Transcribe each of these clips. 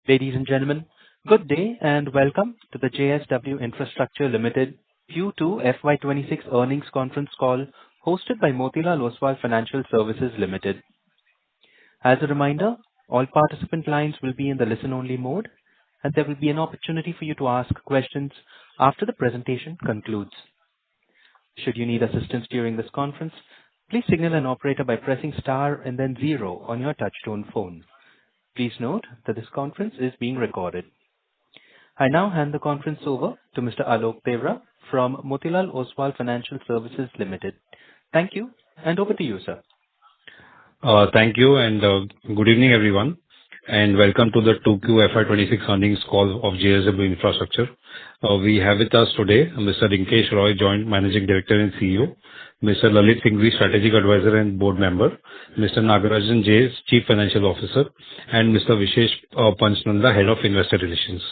Ladies and gentlemen, good day and welcome to the JSW Infrastructure Limited Q2 FY26 Earnings Conference Call hosted by Motilal Oswal Financial Services Limited. As a reminder, all participant lines will be in the listen-only mode, and there will be an opportunity for you to ask questions after the presentation concludes. Should you need assistance during this conference, please signal an operator by pressing star and then zero on your touchtone phone. Please note that this conference is being recorded. I now hand the conference over to Mr. Alok Devra from Motilal Oswal Financial Services Limited. Thank you, and over to you, sir. Thank you, and good evening, everyone, and welcome to the 2Q FY26 Earnings Call of JSW Infrastructure. We have with us today Mr. Rinkesh Roy, Joint Managing Director and CEO, Mr. Lalit Singhvi, Strategic Advisor and Board Member, Mr. Nagarajan J, Chief Financial Officer, and Mr. Vishesh Panchnanda, Head of Investor Relations.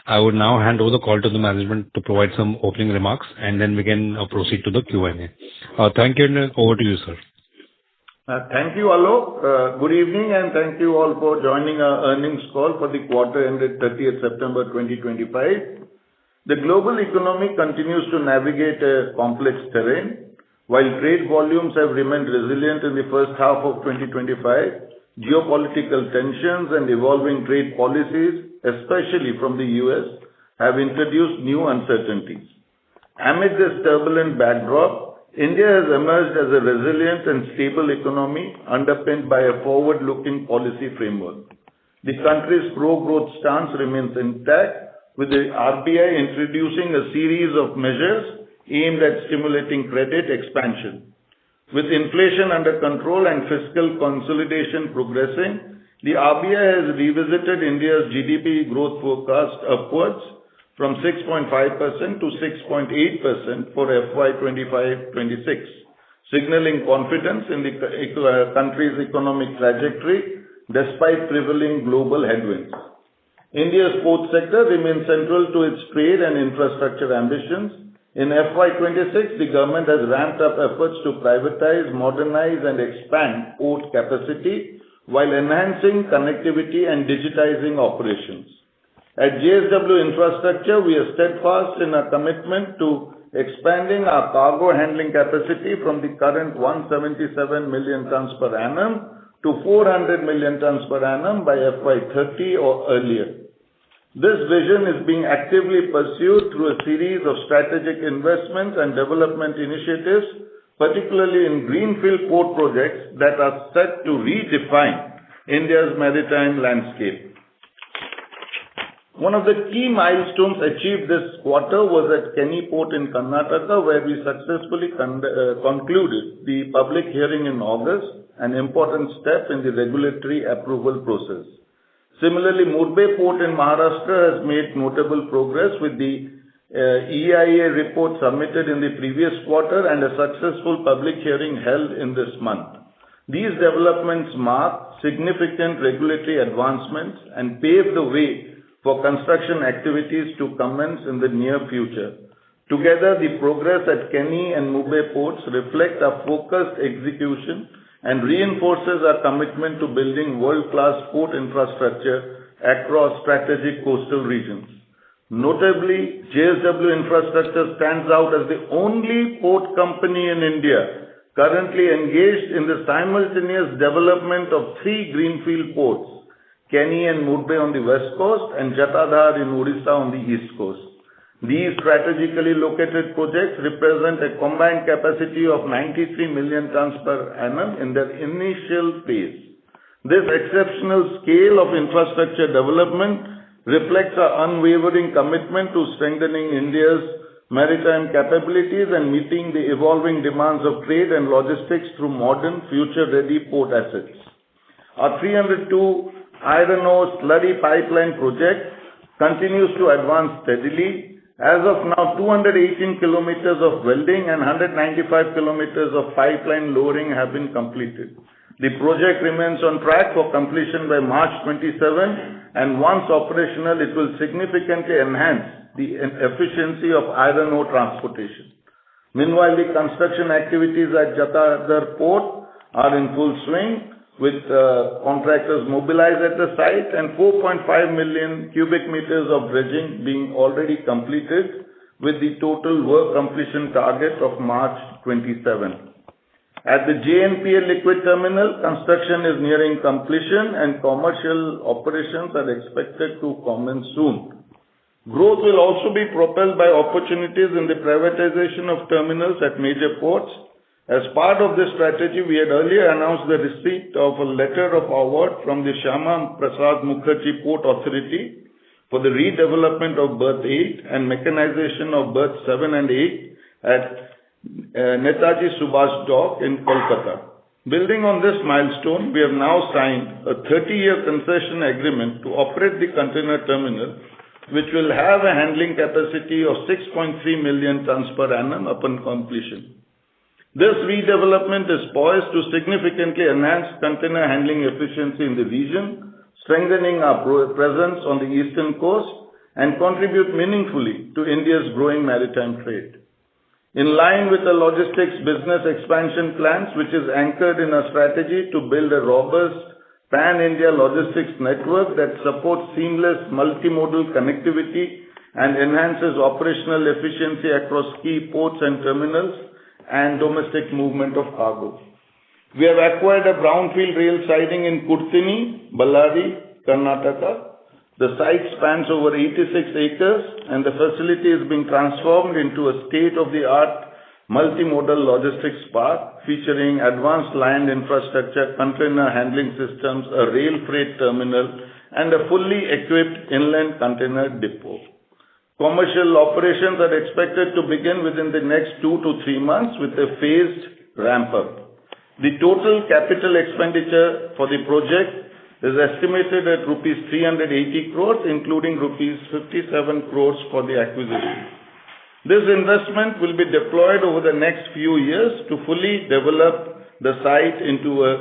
I would now hand over the call to the management to provide some opening remarks, and then we can proceed to the Q&A. Thank you, and over to you, sir. Thank you, Alok. Good evening, and thank you all for joining our earnings call for the quarter ended 30th September 2025. The global economy continues to navigate a complex terrain. While trade volumes have remained resilient in the first half of 2025, geopolitical tensions and evolving trade policies, especially from the US, have introduced new uncertainties. Amid this turbulent backdrop, India has emerged as a resilient and stable economy underpinned by a forward-looking policy framework. The country's pro-growth stance remains intact, with the RBI introducing a series of measures aimed at stimulating credit expansion. With inflation under control and fiscal consolidation progressing, the RBI has revisited India's GDP growth forecast upwards from 6.5% to 6.8% for FY25-26, signaling confidence in the country's economic trajectory despite prevailing global headwinds. India's port sector remains central to its trade and infrastructure ambitions. In FY26, the government has ramped up efforts to privatize, modernize, and expand port capacity while enhancing connectivity and digitizing operations. At JSW Infrastructure, we are steadfast in our commitment to expanding our cargo handling capacity from the current 177 million tons per annum to 400 million tons per annum by FY30 or earlier. This vision is being actively pursued through a series of strategic investments and development initiatives, particularly in greenfield port projects that are set to redefine India's maritime landscape. One of the key milestones achieved this quarter was at Kenny Port in Karnataka, where we successfully concluded the public hearing in August, an important step in the regulatory approval process. Similarly, Murbe Port in Maharashtra has made notable progress with the EIA report submitted in the previous quarter and a successful public hearing held in this month. These developments mark significant regulatory advancements and pave the way for construction activities to commence in the near future. Together, the progress at Kenny and Murbe ports reflect our focused execution and reinforces our commitment to building world-class port infrastructure across strategic coastal regions. Notably, JSW Infrastructure stands out as the only port company in India currently engaged in the simultaneous development of three greenfield ports, Kenny and Murbe on the west coast and Jatadhar in Odisha on the east coast. These strategically located projects represent a combined capacity of 93 million tons per annum in their initial phase. This exceptional scale of infrastructure development reflects our unwavering commitment to strengthening India's maritime capabilities and meeting the evolving demands of trade and logistics through modern, future-ready port assets. Our 302 iron ore slurry pipeline project continues to advance steadily. As of now, 218 kilometers of welding and 195 kilometers of pipeline lowering have been completed. The project remains on track for completion by March 27, and once operational, it will significantly enhance the efficiency of iron ore transportation. Meanwhile, the construction activities at Jatadhar Port are in full swing, with contractors mobilized at the site and 4.5 million cubic meters of dredging being already completed, with the total work completion target of March 27. At the JNPL liquid terminal, construction is nearing completion and commercial operations are expected to commence soon. Growth will also be propelled by opportunities in the privatization of terminals at major ports. As part of this strategy, we had earlier announced the receipt of a letter of award from the Shyama Prasad Mukherjee Port Authority for the redevelopment of berth 8 and mechanization of berth 7 and 8 at Netaji Subhash Dock in Kolkata. Building on this milestone, we have now signed a 30-year concession agreement to operate the container terminal, which will have a handling capacity of 6.3 million tons per annum upon completion. This redevelopment is poised to significantly enhance container handling efficiency in the region, strengthening our presence on the eastern coast and contribute meaningfully to India's growing maritime trade. In line with the logistics business expansion plans, which is anchored in a strategy to build a robust pan-India logistics network that supports seamless multimodal connectivity and enhances operational efficiency across key ports and terminals and domestic movement of cargo. We have acquired a brownfield rail siding in Kurtini, Ballari, Karnataka. The site spans over 86 acres and the facility is being transformed into a state-of-the-art multimodal logistics park featuring advanced land infrastructure, container handling systems, a rail freight terminal, and a fully equipped inland container depot. Commercial operations are expected to begin within the next 2 to 3 months with a phased ramp-up. The total capital expenditure for the project is estimated at rupees 380 crores, including rupees 57 crores for the acquisition. This investment will be deployed over the next few years to fully develop the site into a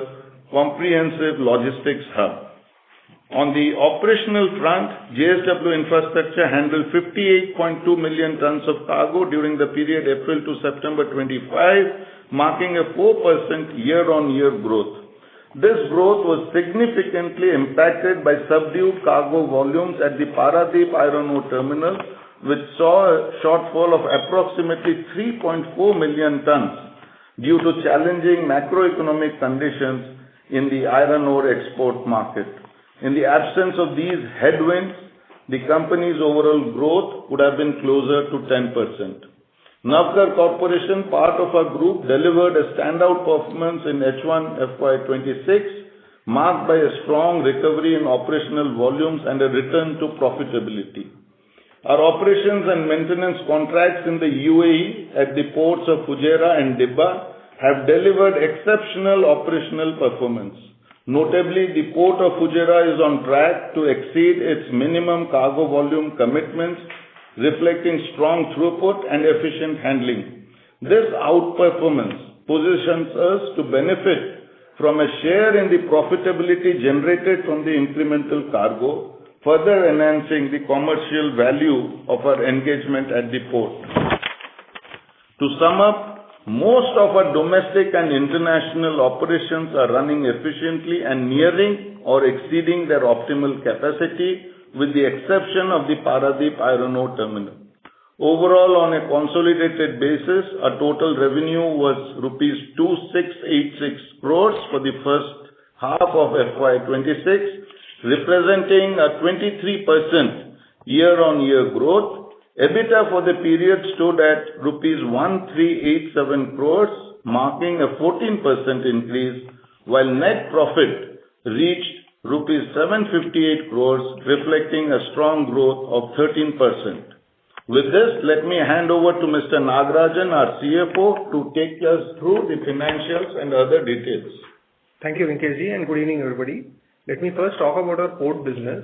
comprehensive logistics hub. On the operational front, JSW Infrastructure handled 58.2 million tons of cargo during the period April to September 25, marking a 4% year-on-year growth. This growth was significantly impacted by subdued cargo volumes at the Paradip Iron Ore Terminal, which saw a shortfall of approximately 3.4 million tons due to challenging macroeconomic conditions in the iron ore export market. In the absence of these headwinds, the company's overall growth would have been closer to 10%. Navkar Corporation, part of our group, delivered a standout performance in H1 FY26, marked by a strong recovery in operational volumes and a return to profitability. Our operations and maintenance contracts in the UAE at the ports of Fujairah and Dibba have delivered exceptional operational performance. Notably, the port of Fujairah is on track to exceed its minimum cargo volume commitments, reflecting strong throughput and efficient handling. This outperformance positions us to benefit from a share in the profitability generated from the incremental cargo, further enhancing the commercial value of our engagement at the port. To sum up, most of our domestic and international operations are running efficiently and nearing or exceeding their optimal capacity, with the exception of the Paradip Iron Ore Terminal. Overall, on a consolidated basis, our total revenue was rupees 2686 crores for the first half of FY26, representing a 23% year-on-year growth. EBITDA for the period stood at rupees 1387 crores, marking a 14% increase, while net profit reached rupees 758 crores, reflecting a strong growth of 13%. With this, let me hand over to Mr. Nagarajan, our CFO, to take us through the financials and other details. Thank you, Venkatji, and good evening, everybody. Let me first talk about our port business.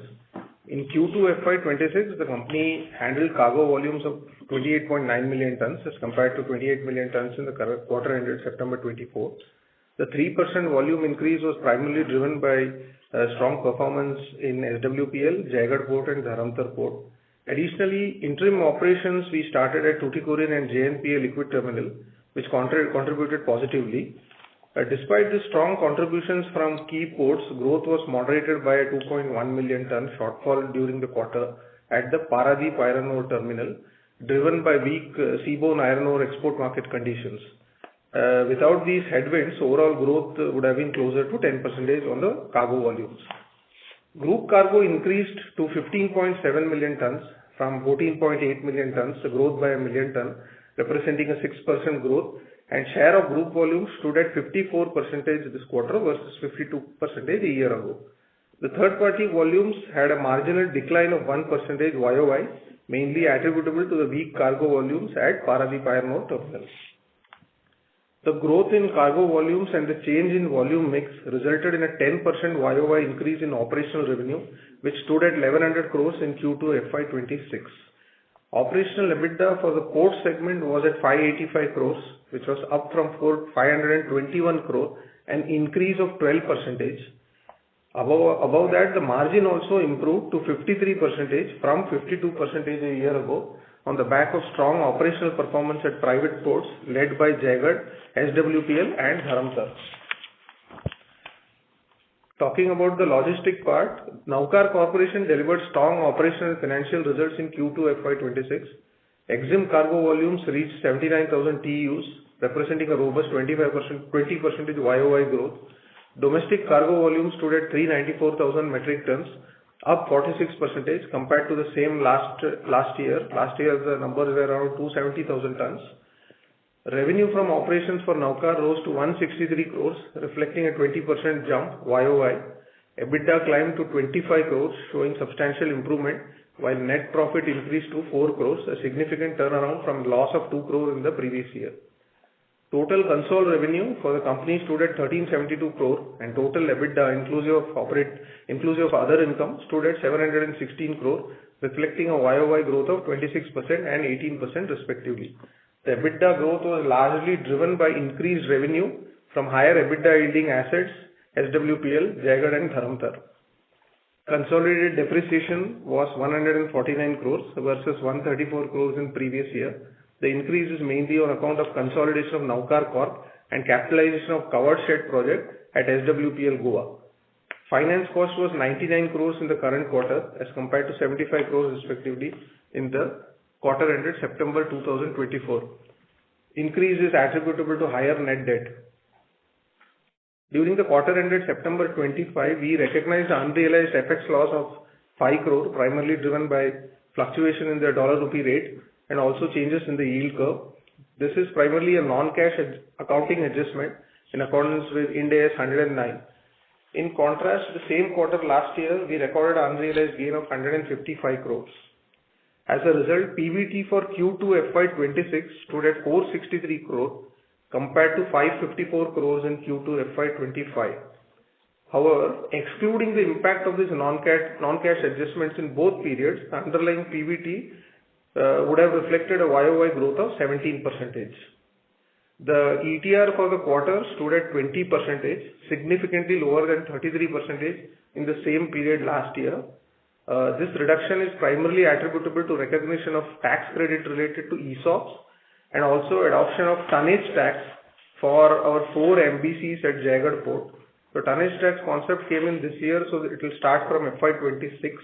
In Q2 FY26, the company handled cargo volumes of 28.9 million tons as compared to 28 million tons in the current quarter ended September 24. The 3% volume increase was primarily driven by strong performance in SWPL, Jaigarh Port and Dharamtar Port. Additionally, interim operations we started at Tuticorin and JNPA Liquid Terminal, which contributed positively. Despite the strong contributions from key ports, growth was moderated by a 2.1 million ton shortfall during the quarter at the Paradip iron ore terminal, driven by weak seaborne iron ore export market conditions. Without these headwinds, overall growth would have been closer to 10% on the cargo volumes. Group cargo increased to 15.7 million tons from 14.8 million tons, a growth by a million ton, representing a 6% growth, and share of group volume stood at 54% this quarter versus 52% a year ago. The third-party volumes had a marginal decline of 1% YOY, mainly attributable to the weak cargo volumes at Paradip iron ore terminal. The growth in cargo volumes and the change in volume mix resulted in a 10% YOY increase in operational revenue, which stood at 1100 crores in Q2 FY26. Operational EBITDA for the port segment was at 585 crores, which was up from 521 crore, an increase of 12%. Above that, the margin also improved to 53% from 52% a year ago on the back of strong operational performance at private ports led by Jaigarh, SWPL and Dharamtar. Talking about the logistic part, Navkar Corporation delivered strong operational and financial results in Q2 FY26. Exim cargo volumes reached 79,000 TEUs, representing a robust 20% YOY growth. Domestic cargo volumes stood at 394,000 metric tons, up 46% compared to the same last year. Last year the numbers were around 270,000 tons. Revenue from operations for Navkar rose to 163 crores, reflecting a 20% jump YOY. EBITDA climbed to 25 crores, showing substantial improvement, while net profit increased to 4 crores, a significant turnaround from loss of 2 crores in the previous year. Total consolidated revenue for the company stood at 1372 crore and total EBITDA inclusive of other income stood at 716 crore, reflecting a YOY growth of 26% and 18% respectively. The EBITDA growth was largely driven by increased revenue from higher EBITDA yielding assets, SWPL, Jaigarh and Dharamtar. Consolidated depreciation was 149 crores versus 134 crores in previous year. The increase is mainly on account of consolidation of Navkar Corp and capitalization of covered shed project at SWPL Goa. Finance cost was 99 crores in the current quarter as compared to 75 crores respectively in the quarter ended September 2024. Increase is attributable to higher net debt. During the quarter ended September 25, we recognized unrealized FX loss of 5 crore, primarily driven by fluctuation in the dollar rupee rate and also changes in the yield curve. This is primarily a non-cash accounting adjustment in accordance with Ind AS 109. In contrast, the same quarter last year, we recorded an unrealized gain of 155 crores. As a result, PBT for Q2 FY26 stood at 463 crore compared to 554 crores in Q2 FY25. However, excluding the impact of these non-cash adjustments in both periods, the underlying PBT would have reflected a YOY growth of 17%. The ETR for the quarter stood at 20%, significantly lower than 33% in the same period last year. This reduction is primarily attributable to recognition of tax credit related to ESOPs and also adoption of tonnage tax for our 4 MBCs at Jaigarh Port. The tonnage tax concept came in this year, so it will start from FY26.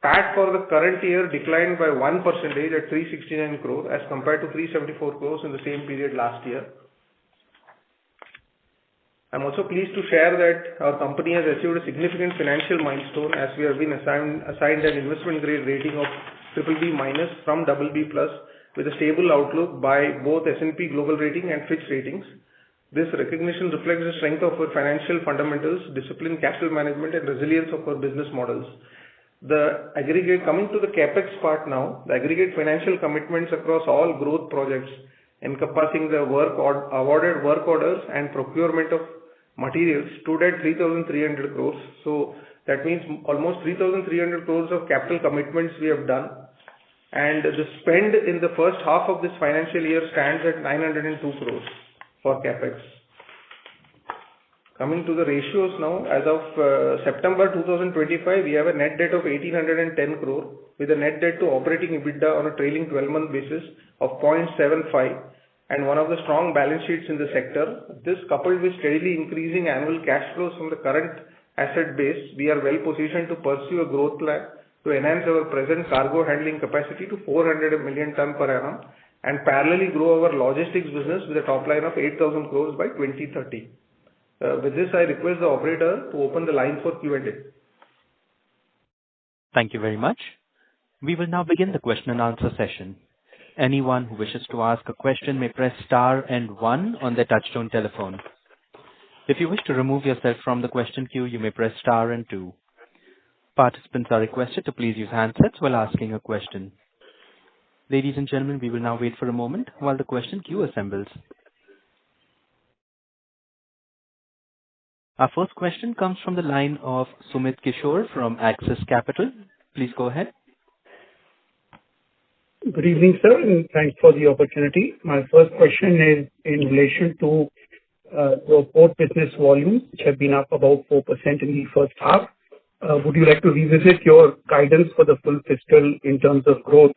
PAT for the current year declined by 1% at 369 crore as compared to 374 crores in the same period last year. I'm also pleased to share that our company has achieved a significant financial milestone as we have been assigned an investment grade rating of BBB- from BB+ with a stable outlook by both S&P Global Rating and Fitch Ratings. This recognition reflects the strength of our financial fundamentals, disciplined capital management and resilience of our business models. Coming to the capex part now, the aggregate financial commitments across all growth projects encompassing the awarded work orders and procurement of materials stood at 3,300 crores. So that means almost 3,300 crores of capital commitments we have done. And the spend in the first half of this financial year stands at 902 crores for capex. Coming to the ratios now, as of September 2025, we have a net debt of 1,810 crore with a net debt to operating EBITDA on a trailing 12-month basis of 0.75 and one of the strong balance sheets in the sector. This, coupled with steadily increasing annual cash flows from the current asset base, we are well positioned to pursue a growth plan to enhance our present cargo handling capacity to 400 million ton per annum and parallelly grow our logistics business with a top line of 8,000 crores by 2030. With this, I request the operator to open the line for Q&A. Thank you very much. We will now begin the question and answer session. Anyone who wishes to ask a question may press star and one on their touchtone telephone. If you wish to remove yourself from the question queue, you may press star and two. Participants are requested to please use handsets while asking a question. Ladies and gentlemen, we will now wait for a moment while the question queue assembles. Our first question comes from the line of Sumit Kishore from Axis Capital. Please go ahead. Good evening, sir, and thanks for the opportunity. My first question is in relation to your port business volumes, which have been up about 4% in the first half. Would you like to revisit your guidance for the full fiscal in terms of growth?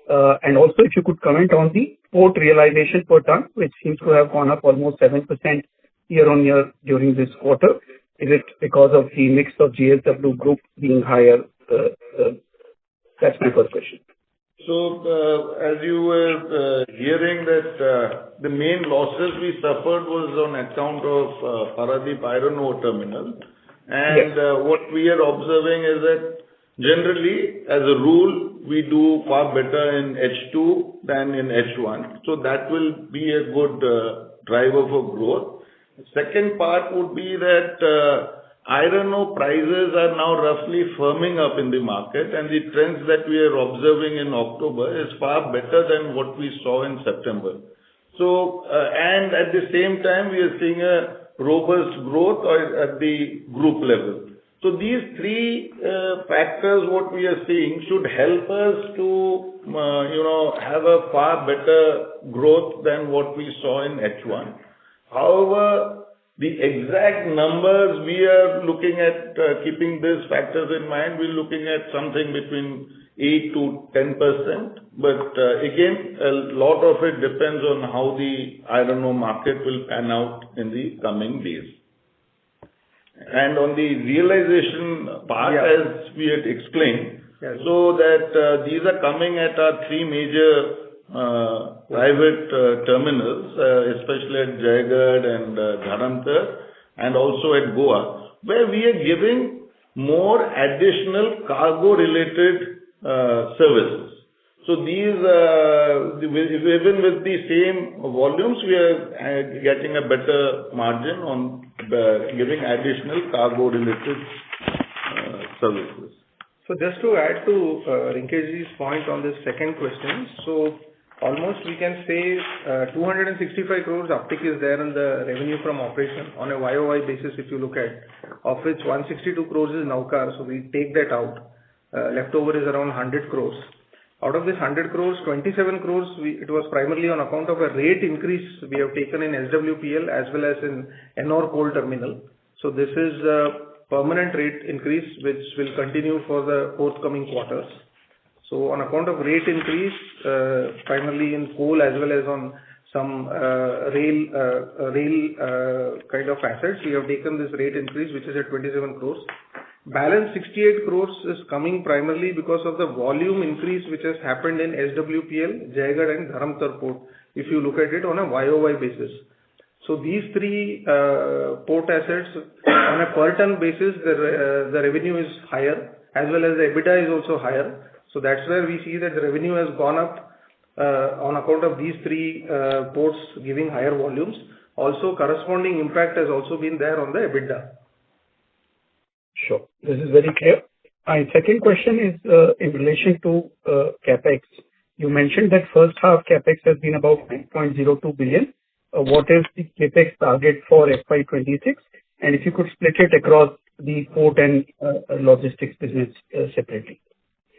And also, if you could comment on the port realization per ton, which seems to have gone up almost 7% year-on-year during this quarter. Is it because of the mix of JSW Group being higher? That's my first question. So, as you were hearing that the main losses we suffered was on account of Paradip Iron Ore Terminal. And what we are observing is that generally, as a rule, we do far better in H2 than in H1. So that will be a good driver for growth. The second part would be that iron ore prices are now roughly firming up in the market, and the trends that we are observing in October is far better than what we saw in September. So, and at the same time, we are seeing a robust growth at the group level. So these three factors, what we are seeing, should help us to, have a far better growth than what we saw in H1. However, the exact numbers we are looking at, keeping these factors in mind, we're looking at something between 8 to 10%. But again, a lot of it depends on how the iron ore market will pan out in the coming days. And on the realization part, as we had explained, so that these are coming at our three major private terminals, especially at Jaigarh and Dharamtar, and also at Goa, where we are giving more additional cargo-related services. So these, even with the same volumes, we are getting a better margin on giving additional cargo-related services. So just to add to Rinkeshji's point on this second question, so almost we can say 265 crores uptick is there in the revenue from operation on a YOY basis if you look at, of which 162 crores is Navkar, so we take that out. Leftover is around 100 crores. Out of this 100 crores, 27 crores, it was primarily on account of a rate increase we have taken in SWPL as well as in Ennore Coal Terminal. So this is a permanent rate increase which will continue for the forthcoming quarters. So on account of rate increase, primarily in coal as well as on some rail kind of assets, we have taken this rate increase which is at 27 crores. Balance 68 crores is coming primarily because of the volume increase which has happened in SWPL, Jaigarh and Dharamtar port, if you look at it on a YOY basis. So these three port assets on a per ton basis, the revenue is higher as well as the EBITDA is also higher. So that's where we see that the revenue has gone up on account of these three ports giving higher volumes. Also corresponding impact has also been there on the EBITDA. Sure. This is very clear. My second question is in relation to CapEx. You mentioned that first half CapEx has been about 9.02 billion. What is the CapEx target for FY26? And if you could split it across the port and logistics business separately.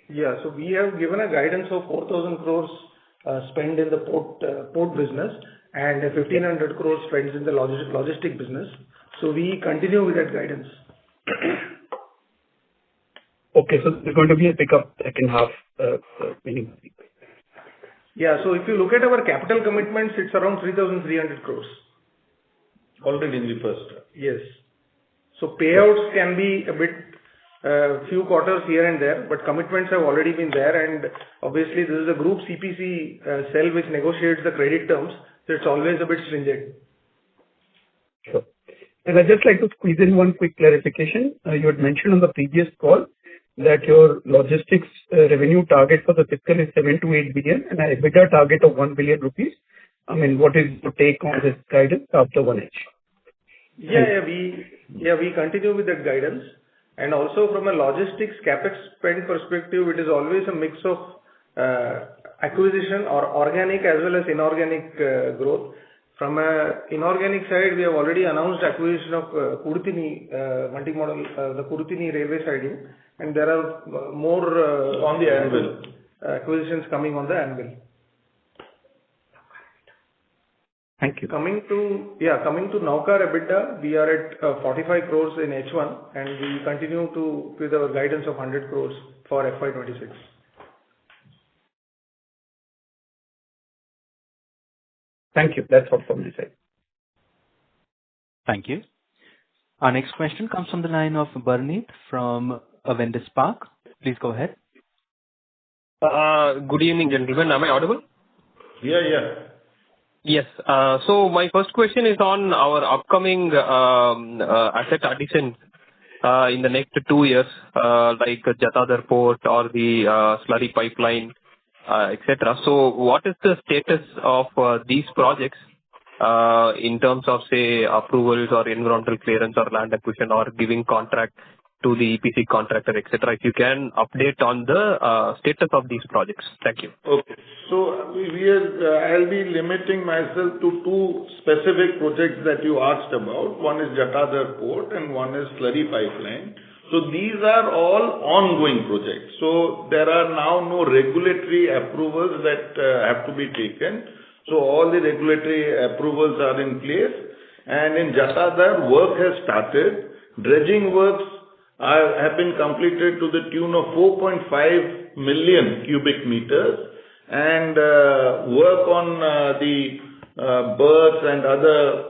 Yeah, so we have given a guidance of 4,000 crores spent in the port business and 1,500 crores spent in the logistic business. So we continue with that guidance. Okay, so there's going to be a pickup second half, meaning. Yeah. So if you look at our capital commitments, it's around 3,300 crores. Already in the first half. Yes. So payouts can be a bit, few quarters here and there, but commitments have already been there. And obviously this is a group CPC cell which negotiates the credit terms. So it's always a bit stringent. Sure. And I'd just like to squeeze in one quick clarification. You had mentioned on the previous call that your logistics revenue target for the fiscal is 7 to 8 billion and an EBITDA target of 1 billion rupees. I mean, what is your take on this guidance after 1H? We continue with that guidance. And also from a logistics capex spend perspective, it is always a mix of acquisition or organic as well as inorganic growth. From a inorganic side, we have already announced acquisition of Kurtini multimodal, the Kurtini railway siding, and there are more on the anvil acquisitions coming on the anvil. Thank you. Coming to Navkar EBITDA, we are at 45 crores in H1, and we continue with our guidance of 100 crores for FY26. Thank you. That's all from my side. Thank you. Our next question comes from the line of Barneet from Avendus Spark. Please go ahead. Good evening, gentlemen. Am I audible? Yeah. Yes. So my first question is on our upcoming asset addition in the next 2 years, like Jatadhar Port or the slurry pipeline, etc. So what is the status of these projects in terms of, say, approvals or environmental clearance or land acquisition or giving contract to the EPC contractor, etc. If you can update on the status of these projects. Thank you. Okay. So I'll be limiting myself to two specific projects that you asked about. One is Jatadhar Port and one is slurry pipeline. So these are all ongoing projects. So there are now no regulatory approvals that have to be taken. So all the regulatory approvals are in place. And in Jatadhar, work has started. Dredging works have been completed to the tune of 4.5 million cubic meters. And work on the berths and other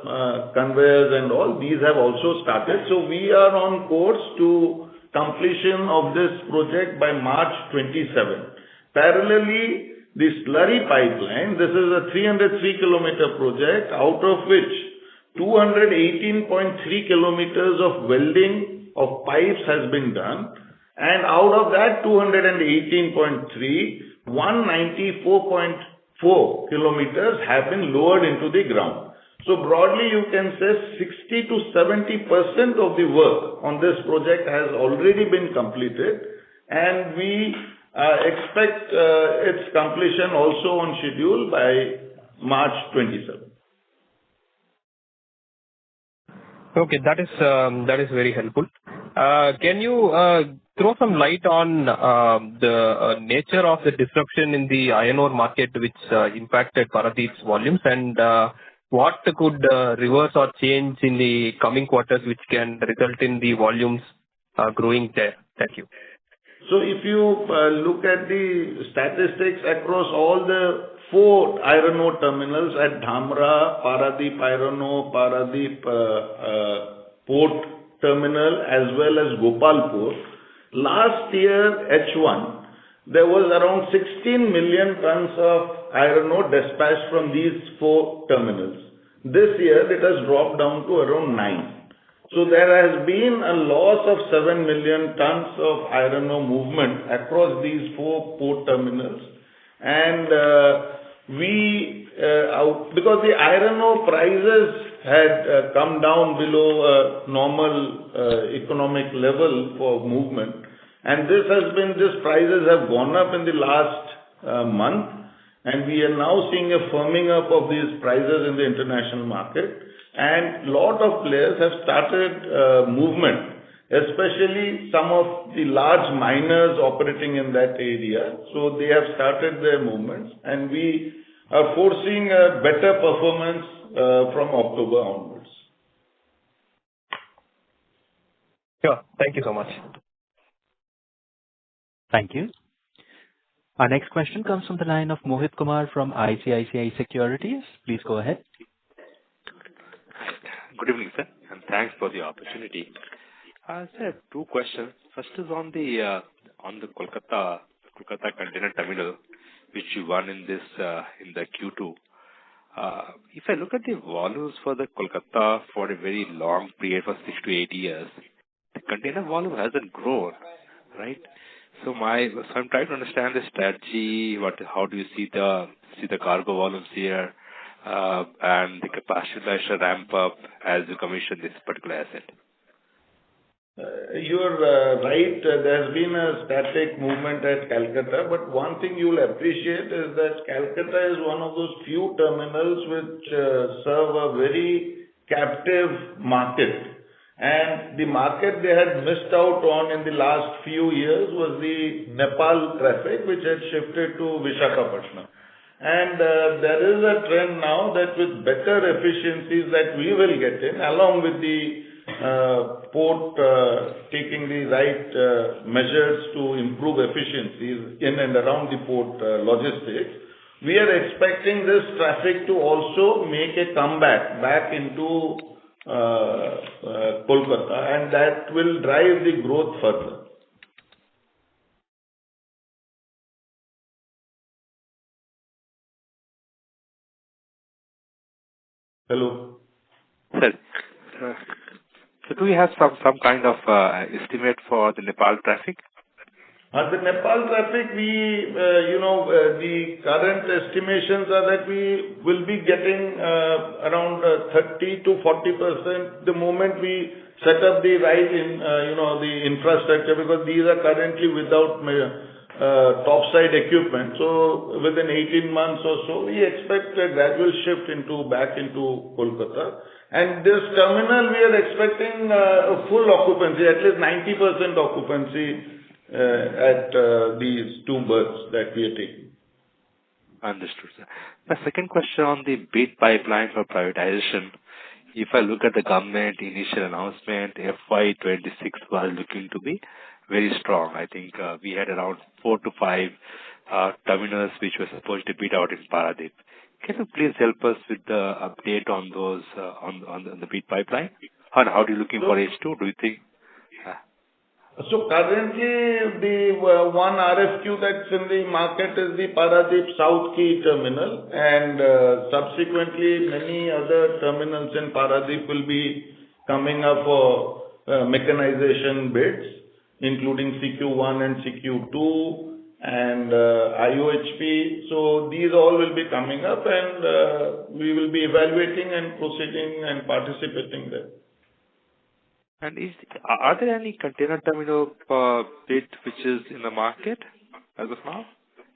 conveyors and all, these have also started. So we are on course to completion of this project by March 27. Parallelly, the slurry pipeline, this is a 303 kilometer project, out of which 218.3 kilometers of welding of pipes has been done. And out of that 218.3, 194.4 kilometers have been lowered into the ground. So broadly, you can say 60 to 70% of the work on this project has already been completed, and we expect its completion also on schedule by March 27. Okay, that is very helpful. Can you throw some light on the nature of the disruption in the iron ore market which impacted Paradeep's volumes, and what could reverse or change in the coming quarters which can result in the volumes growing there? Thank you. So if you look at the statistics across all the 4 iron ore terminals at Dhamra, Paradeep Iron Ore, Paradeep Port Terminal as well as Gopalpur, last year H1 there was around 16 million tons of iron ore dispatched from these 4 terminals. This year it has dropped down to around 9. So there has been a loss of 7 million tons of iron ore movement across these 4 port terminals. And because the iron ore prices had come down below a normal economic level for movement, and these prices have gone up in the last month, and we are now seeing a firming up of these prices in the international market. And lot of players have started movement, especially some of the large miners operating in that area. So they have started their movements, and we are foreseeing a better performance from October onwards. Sure. Thank you so much. Thank you. Our next question comes from the line of Mohit Kumar from ICICI Securities. Please go ahead. Good evening, sir, and thanks for the opportunity. Sir, two questions. First is on the Kolkata container terminal, which you won in the Q2. If I look at the volumes for the Kolkata for a very long period, for 6 to 8 years, the container volume hasn't grown, right? So I'm trying to understand the strategy. How do you see the cargo volumes here, and the capacity that should ramp up as you commission this particular asset? You're right. There's been a static movement at Calcutta, but one thing you'll appreciate is that Calcutta is one of those few terminals which serve a very captive market. And the market they had missed out on in the last few years was the Nepal traffic, which had shifted to Visakhapatnam. And there is a trend now that with better efficiencies that we will get in, along with the port taking the right measures to improve efficiencies in and around the port logistics, we are expecting this traffic to also make a comeback back into Kolkata, and that will drive the growth further. Hello. Sir, so do we have some kind of estimate for the Nepal traffic? The Nepal traffic, the current estimations are that we will be getting around 30 to 40% the moment we set up the right the infrastructure, because these are currently without topside equipment. So within 18 months or so, we expect a gradual shift back into Kolkata. And this terminal, we are expecting a full occupancy, at least 90% occupancy at these two berths that we are taking. Understood, sir. My second question on the bid pipeline for privatization. If I look at the government initial announcement, FY26 was looking to be very strong. I think we had around 4 to 5 terminals which were supposed to bid out in Paradip. Can you please help us with the update on those on the bid pipeline? And how are you looking for H2? Do you think? So currently, the one RFQ that's in the market is the Paradip South Key Terminal, and subsequently many other terminals in Paradip will be coming up for mechanization bids, including CQ1 and CQ2 and IOHP. So these all will be coming up, and we will be evaluating and proceeding and participating there. And are there any container terminal bid which is in the market as of now?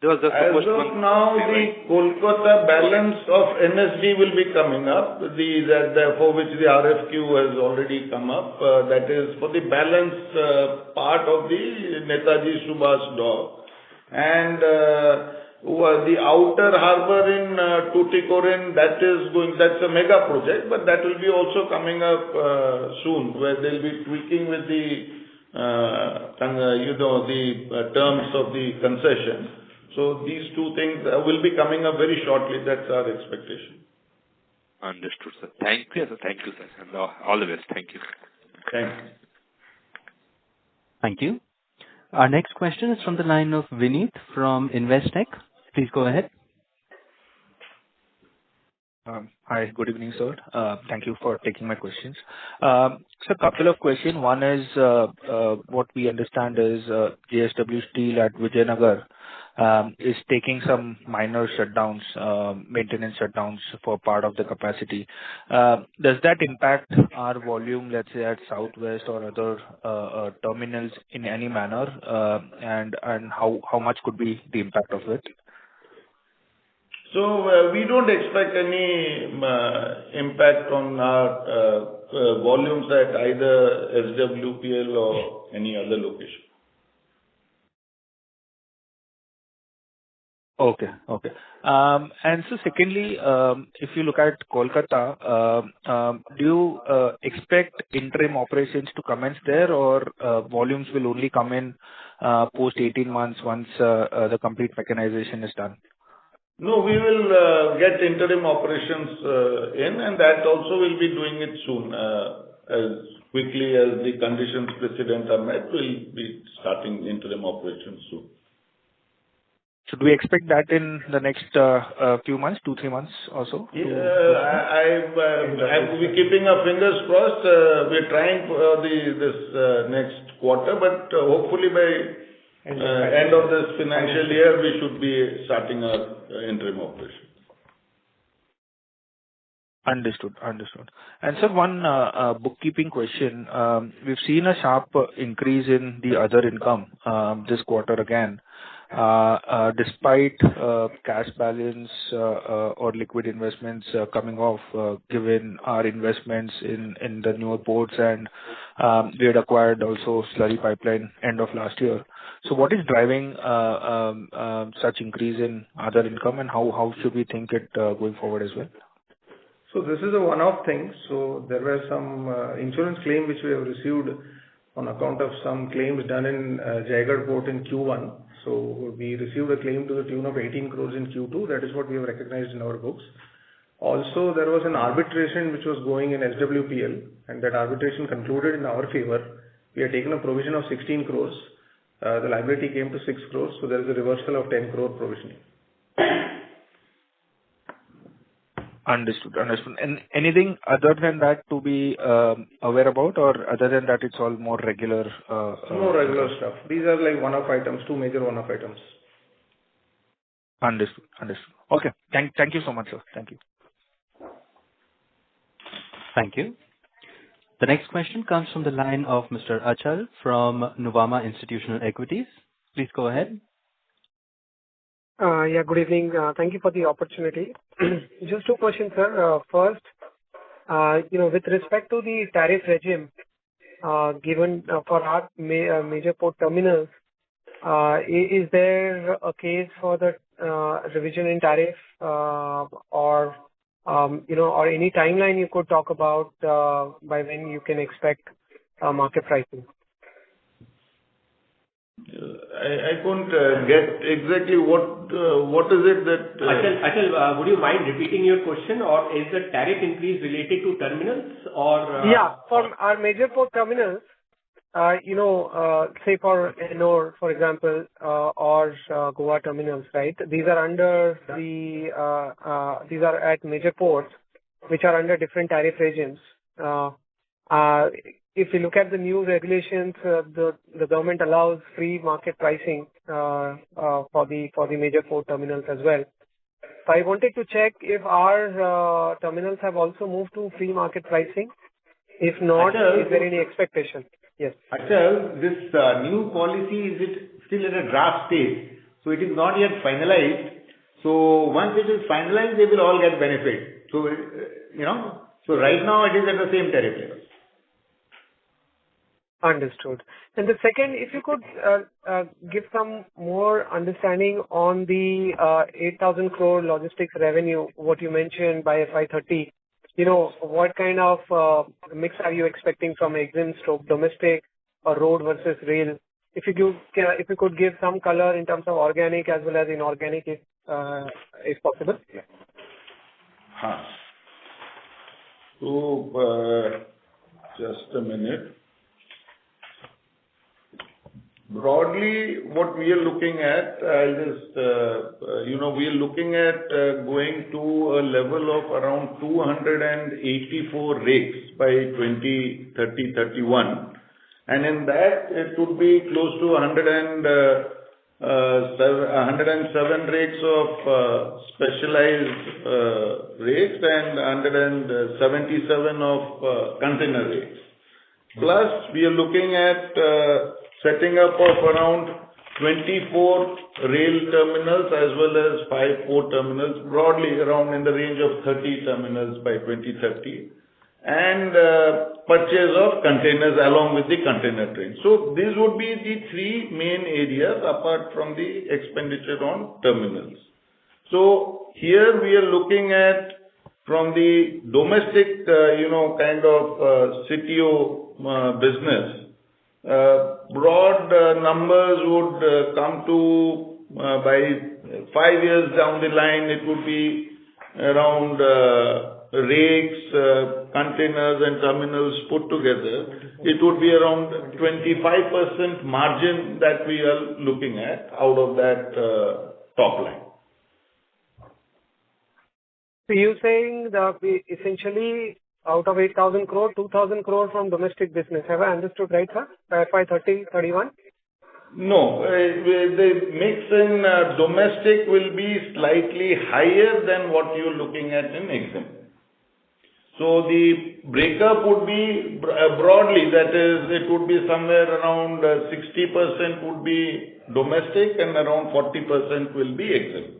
As of now, the Kolkata balance of NSD will be coming up, for which the RFQ has already come up. That is for the balance part of the Netaji Subhash dock. And the outer harbour in Tuticorin, that's a mega project, but that will be also coming up soon, where they'll be tweaking with the terms of the concession. So these two things will be coming up very shortly. That's our expectation. Understood, sir. Thank you, sir. Thank you, sir. And all the best. Thank you. Thanks. Thank you. Our next question is from the line of Vineet from Investec. Please go ahead. Hi, good evening, sir. Thank you for taking my questions. So a couple of questions. One is, what we understand is JSW Steel at Vijayanagar is taking some minor shutdowns, maintenance shutdowns for part of the capacity. Does that impact our volume, let's say, at Southwest or other terminals in any manner? And how much could be the impact of it? So we don't expect any impact on our volumes at either SWPL or any other location. Okay. Okay. And so secondly, if you look at Kolkata, do you expect interim operations to commence there, or volumes will only come in post 18 months once the complete mechanization is done? No, we will get interim operations in, and that also will be doing it soon. As quickly as the conditions precedent are met, we'll be starting interim operations soon. Should we expect that in the next few months, 2-3 months or so? We're keeping our fingers crossed. We're trying for this next quarter, but hopefully by end of this financial year, we should be starting our interim operations. Understood. Understood. And sir, one bookkeeping question. We've seen a sharp increase in the other income this quarter again, despite cash balance or liquid investments coming off, given our investments in the newer ports, and we had acquired also slurry pipeline end of last year. So what is driving such increase in other income, and how should we think it going forward as well? So this is a one-off thing. So there were some insurance claim which we have received on account of some claims done in Jaigarh Port in Q1. So we received a claim to the tune of 18 crores in Q2. That is what we have recognized in our books. Also, there was an arbitration which was going in SWPL, and that arbitration concluded in our favor. We had taken a provision of 16 crores. The liability came to 6 crores. So there is a reversal of 10 crore provisioning. Understood. Understood. And anything other than that to be aware about, or other than that, it's all more regular? More regular stuff. These are like one-off items, two major one-off items. Understood. Understood. Okay. Thank you so much, sir. Thank you. Thank you. The next question comes from the line of Mr. Achal from Nuvama Institutional Equities. Please go ahead. Yeah, good evening. Thank you for the opportunity. Just two questions, sir. First, with respect to the tariff regime, given for our major port terminals, is there a case for the revision in tariff, or any timeline you could talk about by when you can expect market pricing? I couldn't get exactly what is it that... Achal, would you mind repeating your question, or is the tariff increase related to terminals or... Yeah, for our major port terminals, say for Ennore, for example, or Goa terminals, right? These are under these are at major ports, which are under different tariff regimes. If you look at the new regulations, the government allows free market pricing for the major port terminals as well. So I wanted to check if our terminals have also moved to free market pricing. If not, Achal, is there any expectation? Yes. Achal, this new policy is still at a draft stage, so it is not yet finalized. So once it is finalized, they will all get benefit. So so right now it is at the same tariff level. Understood. And the second, if you could give some more understanding on the 8,000 crore logistics revenue, what you mentioned by FY30, what kind of mix are you expecting from EXIM stroke domestic or road versus rail? If you could give some color in terms of organic as well as inorganic, if possible. So, just a minute. Broadly, what we are looking at, we are looking at going to a level of around 284 rakes by 2030-31. And in that, it would be close to 107 rakes of specialized rakes and 177 of container rakes. Plus, we are looking at setting up of around 24 rail terminals as well as 5 port terminals, broadly around in the range of 30 terminals by 2030. and purchase of containers along with the container train. So these would be the three main areas apart from the expenditure on terminals. So here we are looking at from the domestic, kind of CTO business. Broad numbers would come to by 5 years down the line, it would be around rakes, containers and terminals put together. It would be around 25% margin that we are looking at out of that top line. So you're saying that we essentially out of 8,000 crore, 2,000 crore from domestic business. Have I understood right, sir? By FY31? No, the mix in domestic will be slightly higher than what you're looking at in EXIM. So the breakup would be broadly, that is, it would be somewhere around 60% would be domestic and around 40% will be EXIM.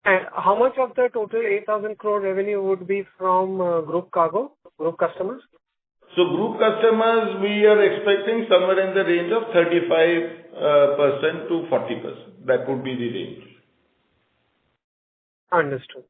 And how much of the total 8,000 crore revenue would be from group cargo, group customers? So group customers, we are expecting somewhere in the range of 35% to 40%. That would be the range. Understood.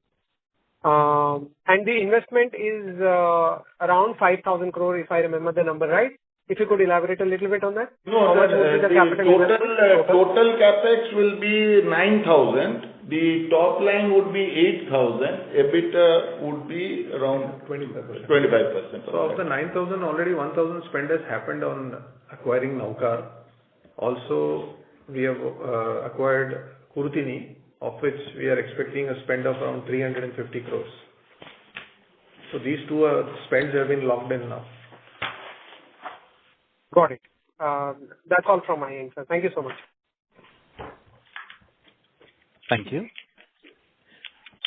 And the investment is around 5,000 crore, if I remember the number right. If you could elaborate a little bit on that. No, the total capex will be 9,000. The top line would be 8,000. EBITDA would be around 25%. So of the 9,000, already 1,000 spend has happened on acquiring Navkar. Also, we have acquired Kurtini, of which we are expecting a spend of around 350 crores. So these two spends have been locked in now. Got it. That's all from my end, sir. Thank you so much. Thank you.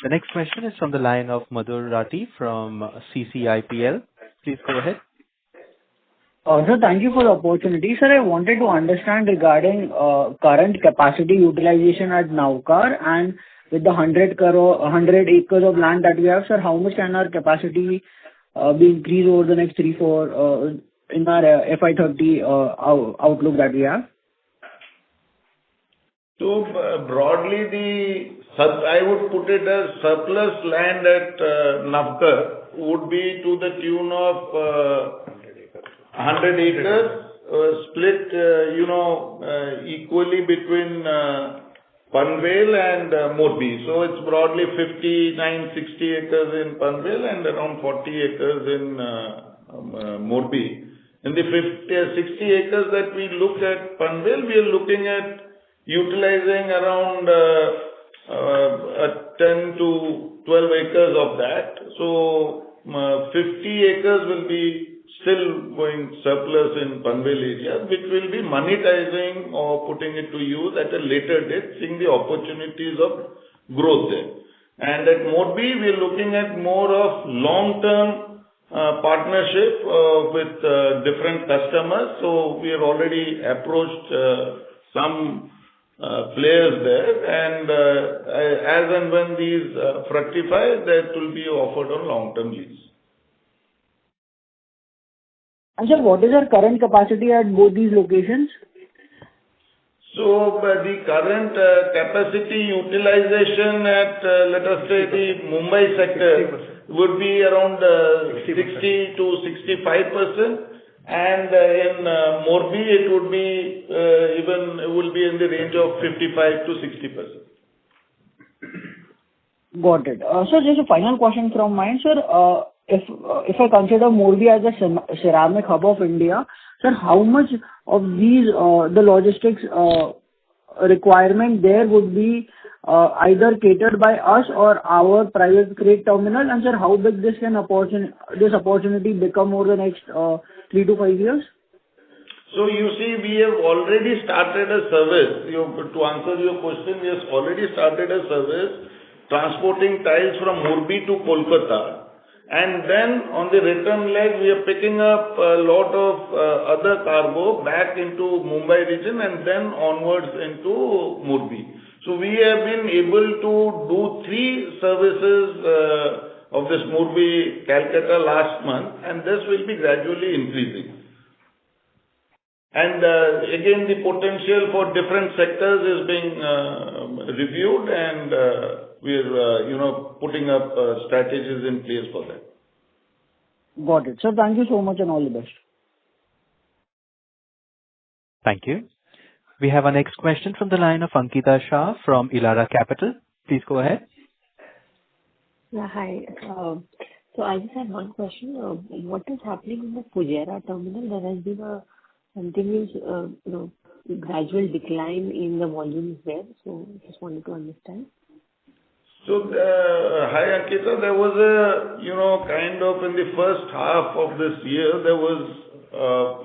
The next question is from the line of Madhur Rathi from CCIPL. Please go ahead. Sir, thank you for the opportunity. Sir, I wanted to understand regarding current capacity utilization at Navkar, and with the 100 acres of land that we have, sir, how much can our capacity be increased over the next 3-4 in our FY30 outlook that we have? So broadly, I would put it as surplus land at Navkar would be to the tune of 100 acres, split, equally between Panvel and Morbi. So it's broadly 59-60 acres in Panvel and around 40 acres in Morbi. In the 60 acres that we look at Panvel, we are looking at utilizing around 10 to 12 acres of that. So 50 acres will be still going surplus in Panvel area, which will be monetizing or putting it to use at a later date, seeing the opportunities of growth there. And at Morbi, we are looking at more of long-term partnership with different customers. So we have already approached some players there, and as and when these fructify, that will be offered on long-term lease. And sir, what is our current capacity at both these locations? So the current capacity utilization at, let us say, the Mumbai sector would be around 60 to 65%, and in Morbi it would be in the range of 55 to 60%. Got it. So just a final question from mine, sir. If I consider Morbi as a ceramic hub of India, sir, how much of these the logistics requirement there would be either catered by us or our private freight terminal? And sir, how big this opportunity become over the next 3 to 5 years? So you see, we have already started a service. To answer your question, we have already started a service transporting tiles from Morbi to Kolkata. And then on the return leg, we are picking up a lot of other cargo back into Mumbai region and then onwards into Morbi. So we have been able to do 3 services of this Morbi Calcutta last month, and this will be gradually increasing. And again, the potential for different sectors is being reviewed, and we're putting up strategies in place for that. Got it. So thank you so much and all the best. Thank you. We have our next question from the line of Ankita Shah from Elara Capital. Please go ahead. Yeah, hi. So I just have one question. What is happening in the Fujairah terminal? There has been a continuous, gradual decline in the volumes there. So just wanted to understand. So, hi Ankita, there was a, kind of in the first half of this year, there was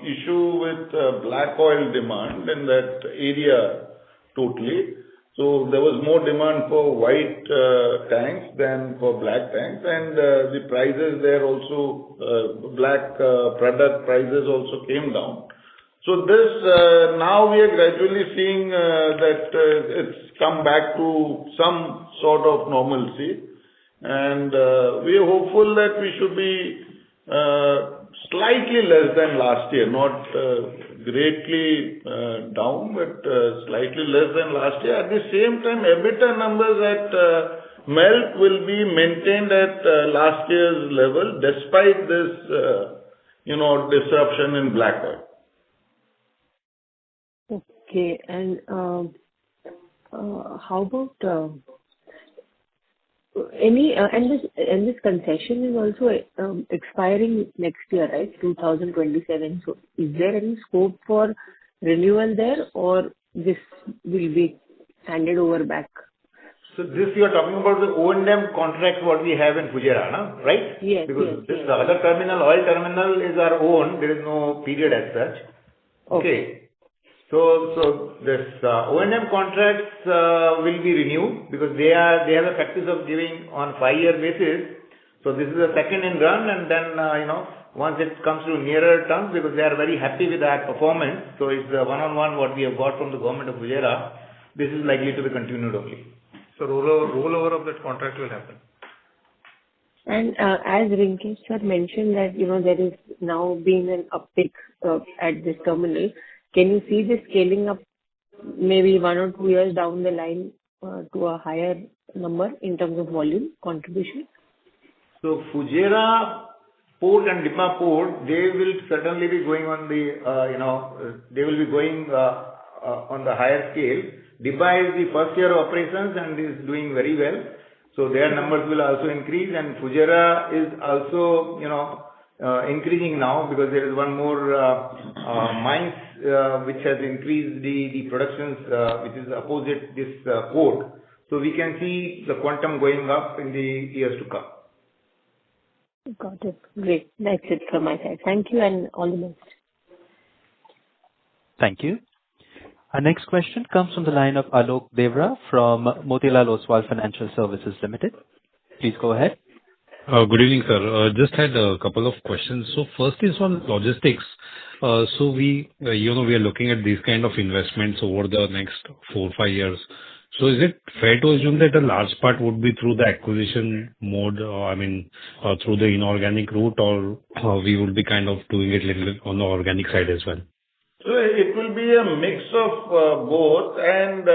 issue with black oil demand in that area totally. So there was more demand for white tanks than for black tanks, and the prices there also, black product prices also came down. So this, now we are gradually seeing that it's come back to some sort of normalcy, and we are hopeful that we should be slightly less than last year, not greatly down, but slightly less than last year. At the same time, EBITDA numbers at melt will be maintained at last year's level despite this, disruption in black oil. Okay, and how about and this concession is also expiring next year, right? 2027. So is there any scope for renewal there, or this will be handed over back? So this you are talking about the O&M contract what we have in Fujairah, no? Right? Yes. Because this other terminal, oil terminal, is our own. There is no period as such. Okay. So this O&M contracts will be renewed because they have a practice of giving on 5-year basis. So this is the second in run, and then once it comes to nearer terms, because they are very happy with that performance. So it's the one-on-one what we have got from the government of Fujairah. This is likely to be continued only. So rollover of that contract will happen. And as Rinkesh sir mentioned that there is now been an uptick at this terminal. Can you see this scaling up maybe 1 or 2 years down the line to a higher number in terms of volume contribution? So Fujairah Port and Dipma Port, they will certainly be going on the, they will be going on the higher scale. Dipma is the first year of operations and is doing very well. So their numbers will also increase, and Fujairah is also, increasing now because there is one more mines which has increased the productions which is opposite this port. So we can see the quantum going up in the years to come. Got it. Great. That's it from my side. Thank you and all the best. Thank you. Our next question comes from the line of Alok Devra from Motilal Oswal Financial Services Limited. Please go ahead. Good evening, sir. Just had a couple of questions. So first is on logistics. So we are looking at these kind of investments over the next 4 or 5 years. So is it fair to assume that a large part would be through the acquisition mode, through the inorganic route, or we would be kind of doing it little on the organic side as well? So it will be a mix of both, and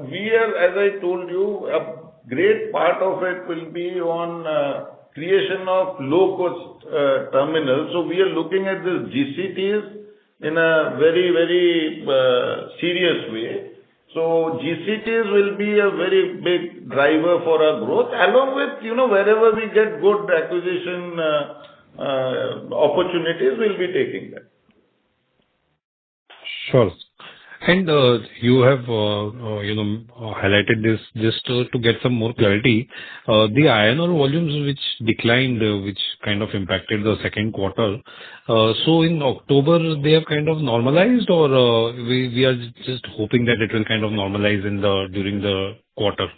we are, as I told you, a great part of it will be on creation of low-cost terminals. So we are looking at this GCTs in a very, very serious way. So GCTs will be a very big driver for our growth, along with, wherever we get good acquisition opportunities, we'll be taking that. Sure. And you have, highlighted this just to get some more clarity. The iron ore volumes which declined, which kind of impacted the second quarter. So in October, they have kind of normalized, or we are just hoping that it will kind of normalize during the quarter?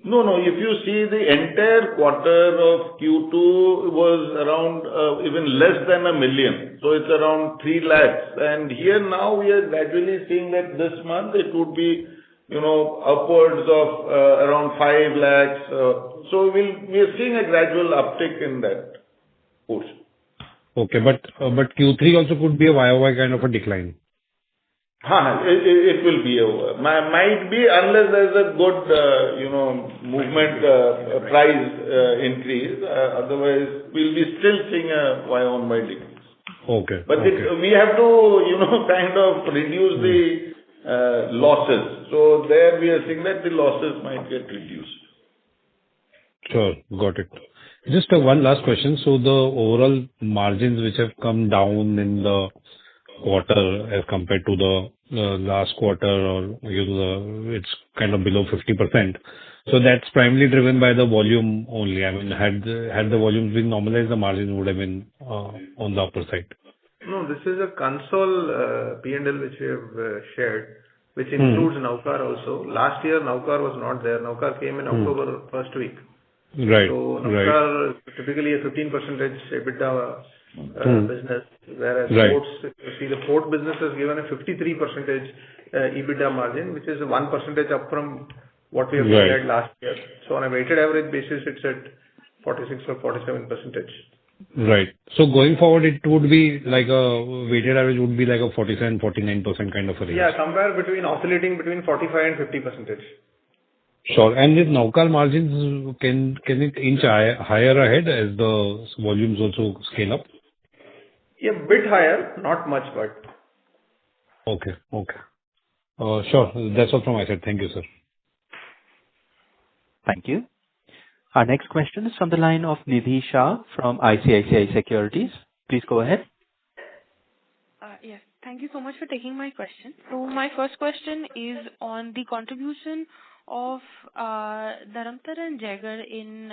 No. If you see the entire quarter of Q2 was around even less than 1 million. So it's around 3 lakhs. And here now we are gradually seeing that this month it would be upwards of around 5 lakhs. So we are seeing a gradual uptick in that portion. Okay. But Q3 also could be a YOY kind of a decline. It will be might be, unless there's a good, movement, price increase. Otherwise, we'll be still seeing a Y-on-Y decrease. Okay. But we have to, kind of reduce the losses. So there we are seeing that the losses might get reduced. Sure. Got it. Just one last question. So the overall margins which have come down in the quarter as compared to the last quarter, or it's kind of below 50%. So that's primarily driven by the volume only. I mean, had the volumes been normalized, the margins would have been on the upper side. No, this is a console P&L which we have shared, which includes Navkar also. Last year, Navkar was not there. Navkar came in October first week. Right. So Navkar typically a 15% EBITDA business, whereas ports, the port business has given a 53% EBITDA margin, which is 1% up from what we have shared last year. So on a weighted average basis, it's at 46 or 47%. Right. So going forward, it would be like a weighted average would be like a 47, 49% kind of a range. Yeah, somewhere oscillating between 45 and 50%. Sure. And with Navkar margins, can it inch higher ahead as the volumes also scale up? Yeah, bit higher, not much, but. Okay. Sure. That's all from my side. Thank you, sir. Thank you. Our next question is from the line of Nidhi Shah from ICICI Securities. Please go ahead. Yes. Thank you so much for taking my question. So my first question is on the contribution of Dharamtar and Jaigarh in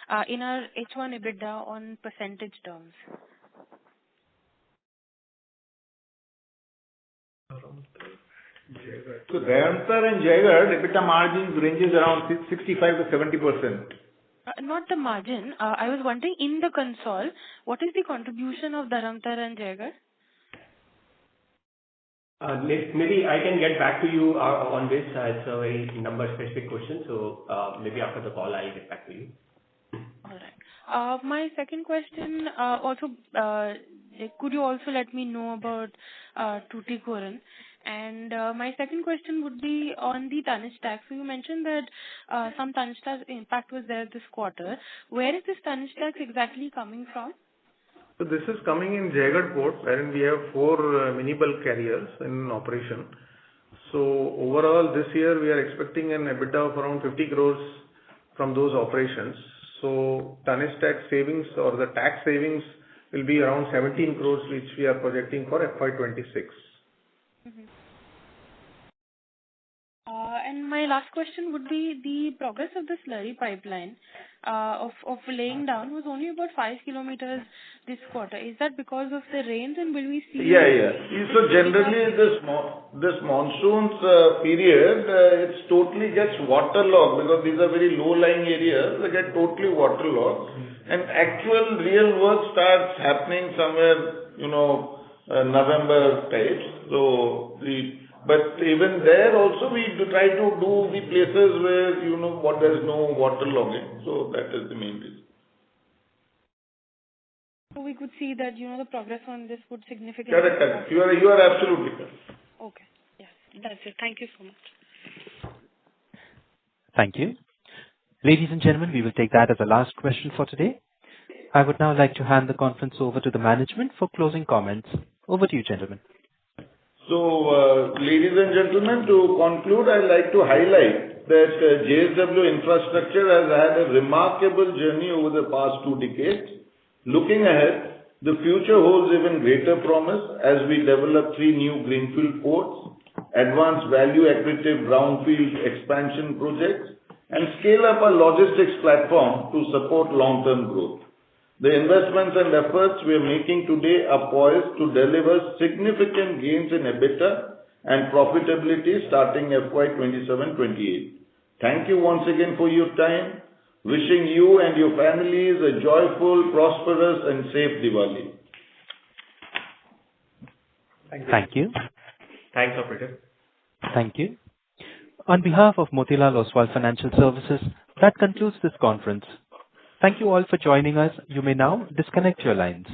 our H1 EBITDA on percentage terms. So Dharamtar and Jaigarh EBITDA margins ranges around 65 to 70%. Not the margin. I was wondering, in the console, what is the contribution of Dharamtar and Jaigarh? Maybe I can get back to you on this. It's a very number-specific question, so maybe after the call, I'll get back to you. All right. My second question, also, could you also let me know about Tuticorin? And my second question would be on the tonnage tax. So you mentioned that some tonnage tax impact was there this quarter. Where is this tonnage tax exactly coming from? So this is coming in Jaigarh Port, wherein we have 4 mini bulk carriers in operation. So overall, this year we are expecting an EBITDA of around 50 crores from those operations. So tonnage tax savings or the tax savings will be around 17 crores, which we are projecting for FY26. And my last question would be the progress of the slurry pipeline of laying down was only about 5 kilometers this quarter. Is that because of the rains, and will we see? Yeah. So generally this monsoon's period, it's totally gets waterlogged because these are very low-lying areas. They get totally waterlogged, and actual real work starts happening somewhere, November types. But even there also we try to do the places where, there's no waterlogging. So that is the main reason. So we could see that, the progress on this would significantly. Correct. You are absolutely correct. Okay. Yes. That's it. Thank you so much. Thank you. Ladies and gentlemen, we will take that as the last question for today. I would now like to hand the conference over to the management for closing comments. Over to you, gentlemen. So, ladies and gentlemen, to conclude, I'd like to highlight that JSW Infrastructure has had a remarkable journey over the past 2 decades. Looking ahead, the future holds even greater promise as we develop 3 new greenfield ports, advance value accretive brownfield expansion projects, and scale up our logistics platform to support long-term growth. The investments and efforts we are making today are poised to deliver significant gains in EBITDA and profitability starting FY27-28. Thank you once again for your time. Wishing you and your families a joyful, prosperous, and safe Diwali. Thank you. Thanks, operator. Thank you. On behalf of Motilal Oswal Financial Services, that concludes this conference. Thank you all for joining us. You may now disconnect your lines.